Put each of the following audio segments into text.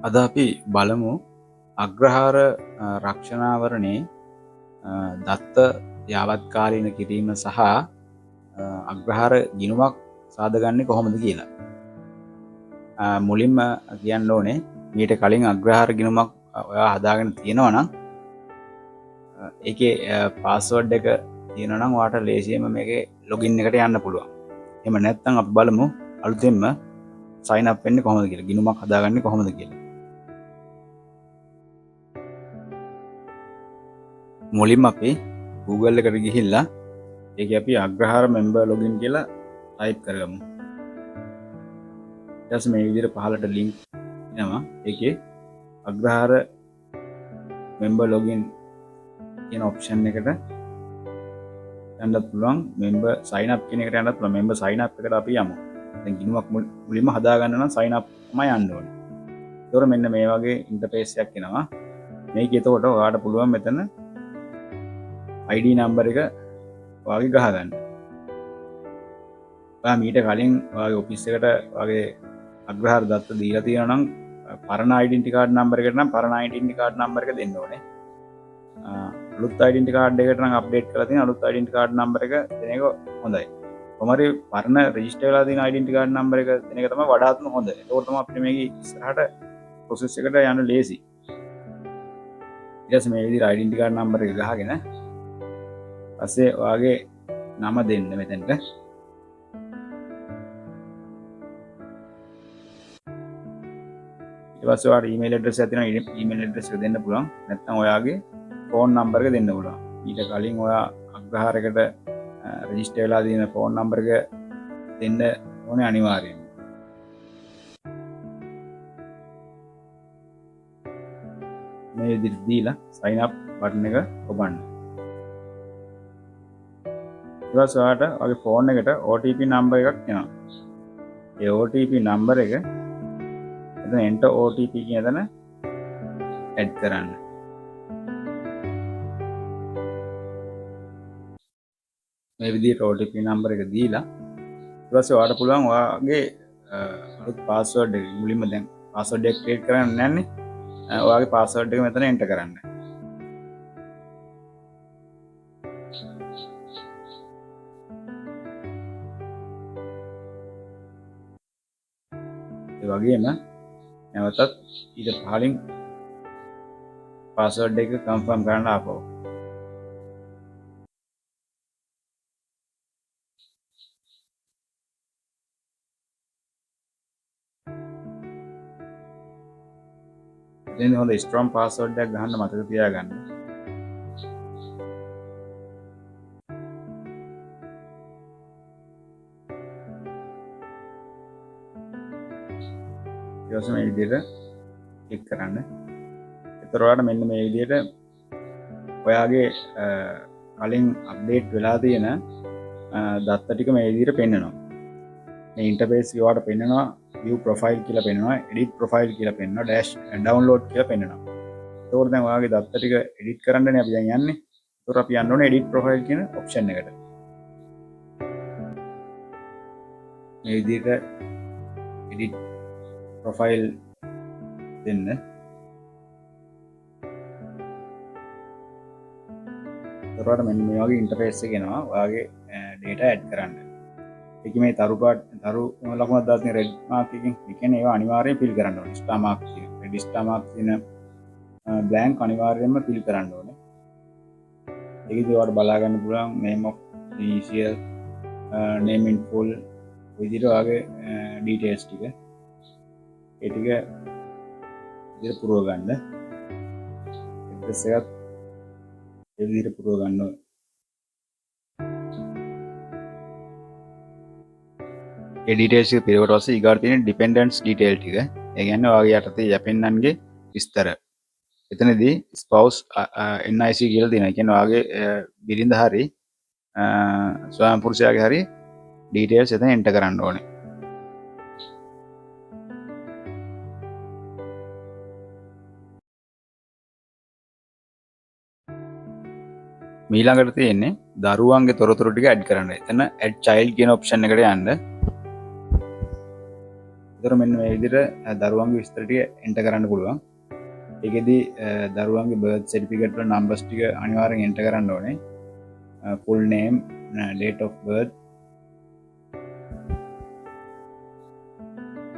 අද අපි බලමු අග්‍රහාර රක්ෂණාවරණයේ දත්ත යාවත්කාලීන කිරීම සහ අග්‍රහාර ගිණුමක් සාදගන්නේ කොහොමද කියලා. මුලින්ම කියන්න ඕනේ මීට කලින් අග්‍රහාර ගිණුමක් ඔයා හදාගෙන තියෙනවා නම් ඒකේ පාස්වර්ඩ් එක තියෙනවා නම් ඔයාට ලේසියෙන්ම මේකේ ලොගින් එකට යන්න පුළුවන්. එහෙම නැත්නම් අපි බලමු අලුතෙන්ම sign up වෙන්නේ කොහොමද කියලා. ගිණුමක් හදාගන්නේ කොහොමද කියලා. මුලින්ම අපි Google එකට ගිහිල්ලා ඒක අපි අග්‍රහාර member login කියලා type කරගමු. ඊට පස්සේ මේ විදිහට පහළට link එනවා. ඒකේ අග්‍රහාර member login කියන option එකට යන්නත් පුළුවන්. member sign up කියන එකට යන්නත් පුළුවන්. member sign up එකට අපි යමු. දැන් ගිණුමක් මුලින්ම හදාගන්න නම් sign up තමයි යන්න ඕනේ. ඒතකොට මෙන්න මේ වගේ interface එකක් එනවා. මේක එතකොට ඔයාලට පුළුවන් මෙතන ID number එක ඔයාගේ ගහගන්න. ඔයා මීට කලින් ඔයාගේ ඔෆිස් එකට ඔයාගේ අග්‍රහාර දත්ත දීලා තියෙනවා නම් පරණ identity card number එකට නම් පරණ identity card number එක දෙන්න ඕනේ. අලුත් identity card එකට නම් update කරලා තියෙන අලුත් identity card number එක දෙන එක හොඳයි. කොහමරි පරණ register වෙලා තියෙන identity card number එක දෙන එක තමයි වඩාත්ම හොඳ. ඒක තමයි අපිට මේකේ ඉස්සරහට process එකට යන්න ලේසි. ඊට පස්සේ මේ විදිහට identity card number එක ගහගෙන පස්සේ ඔයාගේ නම දෙන්න මෙතනට. ඊට පස්සේ ඔයාට email address එකක් තියෙනවා. email address එක දෙන්න පුළුවන්. නැත්නම් ඔයාගේ phone number එක දෙන්න පුළුවන්. ඊට කලින් ඔයා අග්‍රහාරයකට register වෙලා තියෙන phone number එක දෙන්න ඕනේ අනිවාර්යයෙන්. මේ විදිහට දීලා sign up button එක ඔබන්න. ඊට පස්සේ ඔයාට ඔයාගේ phone එකට OTP number එකක් එනවා. ඒ OTP number එක එතන enter OTP කියන තැන add කරන්න. මේ විදිහට OTP number එක දීලා ඊට පස්සේ ඔයාට පුළුවන් ඔයාගේ අලුත් password එක මුලින්ම දැන් password එක create කරන්න නැන්නේ. ඔයාගේ password එක මෙතන enter කරන්න. ඒ වගේම නැවතත් ඊට පහලින් password එක confirm කරන්න ආපහු. දැන් හොඳ strong password එකක් ගහන්න මතක තියාගන්න. ඊට පස්සේ මේ විදිහට ක්ලික් කරන්න. ඒතර ඔයාලට මෙන්න මේ විදිහට ඔයාගේ කලින් අප්ඩේට් වෙලා තියෙන දත්ත ටික මේ විදිහට පෙන්නනවා. මේ ඉන්ටර්ෆේස් එක ඔයාලට පෙන්නනවා view profile කියලා පෙන්නනවා, edit profile කියලා පෙන්නනවා, dash download කියලා පෙන්නනවා. ඒතකොට දැන් ඔයාගේ දත්ත ටික edit කරන්නනේ අපි දැන් යන්නේ. ඒතකොට අපි යන්න ඕනේ edit profile කියන option එකට. මේ විදිහට edit profile දෙන්න. ඒතකොට මෙන්න මේ වගේ ඉන්ටර්ෆේස් එක එනවා. ඔයාගේ data add කරන්න. ඒක මේ තරු ලකුණක් දාලා තියෙන red mark එකකින් ඒ කියන්නේ ඒවා අනිවාර්යයෙන් fill කරන්න ඕනේ. star mark තියෙන red star mark තියෙන blank අනිවාර්යයෙන්ම fill කරන්න ඕනේ. ඒකදී ඔයාලට බලා ගන්න පුළුවන් name of initial, name in full විදිහට ඔයාගේ details ටික ඒ ටික විදිහට පුරව ගන්න. address එකත් ඒ විදිහට පුරව ගන්න ඕනේ. ඒ details එක පිරුවට පස්සේ ඊගාට තියෙන dependents detail ටික. ඒ කියන්නේ ඔයාගේ යටතේ යැපෙන්නන්ගේ විස්තර. එතනදී spouse NIC කියලා තියෙනවා. ඒ කියන්නේ ඔයාගේ බිරිඳ හරි ස්වයං පුරුෂයාගේ හරි details එතන enter කරන්න ඕනේ. ඊළඟට තියෙන්නේ දරුවන්ගේ තොරතුරු ටික add කරන්න. එතන add child කියන option එකට යන්න. ඒතර මෙන්න මේ විදිහට දරුවන්ගේ විස්තර ටික එන්ටර් කරන්න පුළුවන්. ඒකෙදි දරුවන්ගේ බර්ත් සර්ටිෆිකේට් වල නම්බර්ස් ටික අනිවාර්යෙන් එන්ටර් කරන්න ඕනේ. full name, date of birth,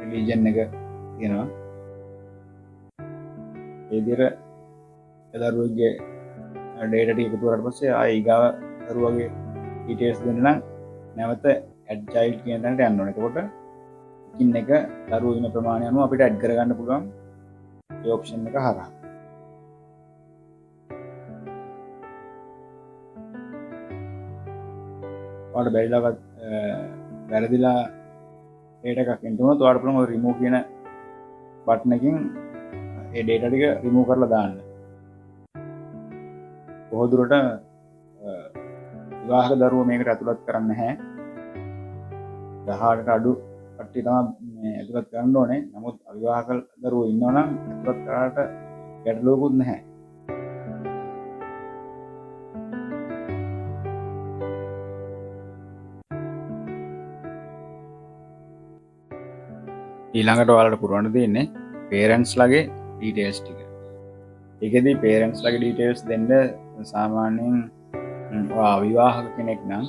religion එක තියෙනවා. ඒ විදිහට දරුවෙක්ගේ data ටික එකතු කරලා පස්සේ ආයෙ ඊගාව දරුවගේ details දෙන්න නම් නැවත add child කියන තැනට යන්න ඕනේ. එතකොට එකින් එක දරුවෝ ඉන්න ප්‍රමාණය අනුව අපිට add කරගන්න පුළුවන් මේ option එක හරහා. ඔයාලට බැරිලාවත් වැරදිලා data එකක් එන්න උනොත් ඔයාලට පුළුවන් ඔය remove කියන බටන් එකකින් ඒ data ටික remove කරලා දාන්න. කොහොදුරට විවාහක දරුවෝ මේකට ඇතුළත් කරන්න නැහැ. 18ට අඩු කට්ටිය තමයි ඇතුළත් කරන්න ඕනේ. නමුත් අවිවාහක දරුවෝ ඉන්නවා නම් ඇතුළත් කරාට ගැටලුවකුත් නැහැ. ඊළඟට ඔයාලට පුරවන්න තියෙන්නේ parents ලගේ details ටික. ඒකෙදි parents ලගේ details දෙන්න සාමාන්‍යයෙන් ඔයා අවිවාහක කෙනෙක් නම්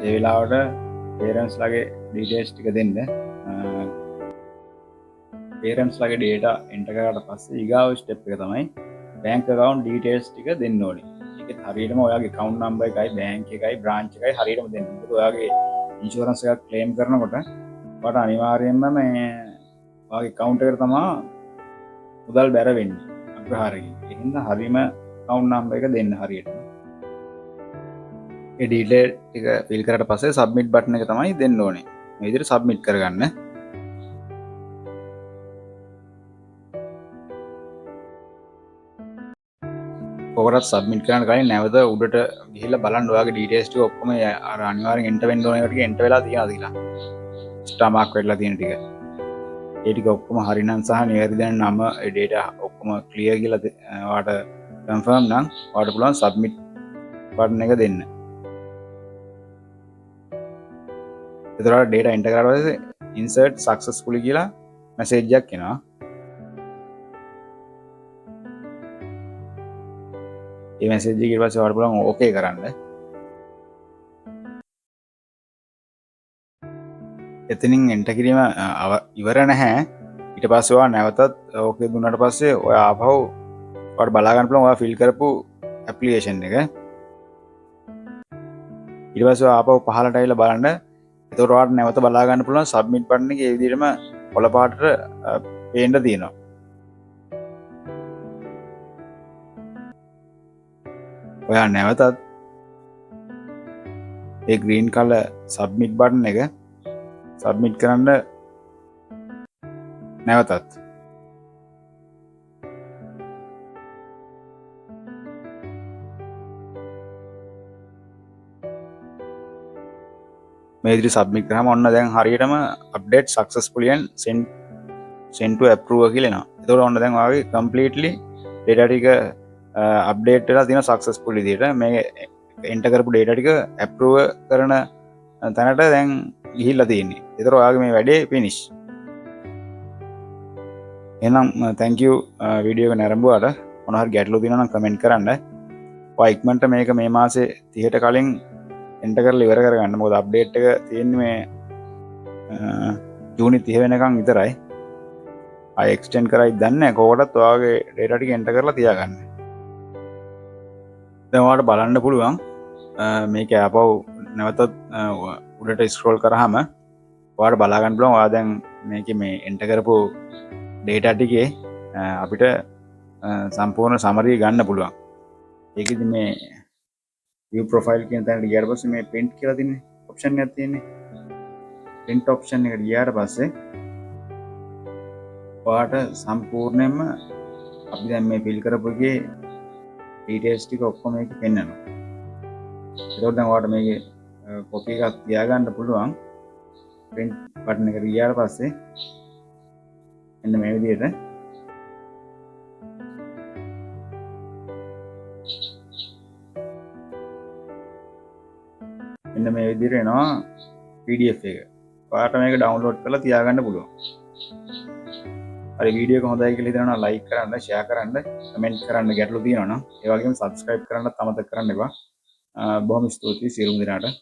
ඒ වෙලාවට parents ලගේ details ටික දෙන්න. parents ලගේ data enter කරාට පස්සේ ඊගාව step එක තමයි bank account details ටික දෙන්න ඕනේ. ඒකෙත් හරියටම ඔයාගේ account number එකයි bank එකයි branch එකයි හරියටම දෙන්න. මොකද ඔයාගේ insurance එකක් claim කරනකොට ඔයාට අනිවාර්යයෙන්ම මේ ඔයාගේ account එකට තමයි මුදල් බැර වෙන්නේ අග්‍රහාරකින්. ඒ හින්දා හරියම account number එක දෙන්න හරියටම. ඒ detail ටික fill කරාට පස්සේ submit button එක තමයි දෙන්න ඕනේ. මේ විදිහට submit කරගන්න. ඔකට සබ්මිට් කරන්න කලින් නැවත උඩට ගිහිල්ලා බලන්න ඔයාගේ details ටික ඔක්කොම අර අනිවාර්යෙන් enter වෙන්න ඕනේ ටික enter වෙලා තියෙනවද කියලා. star mark වෙලා තියෙන ටික. ඒ ටික ඔක්කොම හරිනම් සහ නිවැරදි නම් ඒ data ඔක්කොම clear කියලා ඔයාට confirm නම් ඔයාට පුළුවන් submit button එක දෙන්න. එතකොට data enter කරලා පස්සේ insert successfully කියලා message එකක් එනවා. ඒ message එක ඊට පස්සේ ඔයාලට පුළුවන් okay කරන්න. එතනින් enter කිරීම ඉවර නැහැ. ඊට පස්සේ ඔයා නැවතත් okay දුන්නාට පස්සේ ඔයා ආපහු ඔයාලට බලා ගන්න පුළුවන් ඔයා fill කරපු application එක. ඊට පස්සේ ඔයා ආපහු පහළට ඇවිල්ලා බලන්න. එතකොට ඔයාලට නැවත බලා ගන්න පුළුවන් submit button එකේ ඒ විදිහටම කොළ පාටට පේන්න තියෙනවා. ඔයා නැවතත් ඒ green color submit button එක submit කරන්න නැවතත් මේ විදිහට submit කරාම ඔන්න දැන් හරියටම update successfully and send to approver කියලා එනවා. එතකොට ඔන්න දැන් ඔයාගේ completely data ටික අප්ඩේට් වෙලා තියෙන සක්සස්ෆුල් විදිහට මේ එන්ටර් කරපු data ටික approve කරන තැනට දැන් ගිහිල්ලා තියෙන්නේ. ඒතර ඔයාගේ මේ වැඩේ finish. එහෙනම් thank you වීඩියෝ එක නරඹුවාට. මොනවා හරි ගැටලු තියෙනවා නම් කමෙන්ට් කරන්න. ඔයා ඉක්මනට මේක මේ මාසේ 30ට කලින් එන්ටර් කරලා ඉවර කරගන්න. මොකද අප්ඩේට් එක තියෙන්නේ මේ ජූනි 30 වෙනකන් විතරයි. ආයෙ එක්ස්ටෙන්ඩ් කරයිද දන්නේ නැහැ. කොහොමදත් ඔයාගේ data ටික එන්ටර් කරලා තියාගන්න. දැන් ඔයාලට බලන්න පුළුවන් මේක ආපහු නැවතත් උඩට ස්ක්‍රෝල් කරාම ඔයාලට බලා ගන්න පුළුවන් ඔයා දැන් මේකේ මේ එන්ටර් කරපු data ටිකේ අපිට සම්පූර්ණ summary ගන්න පුළුවන්. ඒකෙදි මේ view profile කියන තැනට ගියාට පස්සේ මේ print කියලා තියෙන option එකක් තියෙන්නේ. print option එකට ගියාට පස්සේ ඔයාලට සම්පූර්ණයෙන්ම අපි දැන් මේ fill කරපු එකේ details ටික ඔක්කොම මේකේ පෙන්නනවා. ඒකෝට දැන් ඔයාලට මේකේ copy එකක් තියාගන්න පුළුවන්. print button එකට ගියාට පස්සේ මෙන්න මේ විදිහට මෙන්න මේ විදිහට එනවා PDF එක. ඔයාලට මේක download කරලා තියාගන්න පුළුවන්. හරි වීඩියෝ එක හොඳයි කියලා හිතනවා ලයික් කරන්න, ෂෙයා කරන්න, කමෙන්ට් කරන්න ගැටලු තියෙනවා නම් ඒ වගේම සබ්ස්ක්‍රයිබ් කරන්නත් අමතක කරන්න එපා. බොහොම ස්තුතියි සියලුම දෙනාට.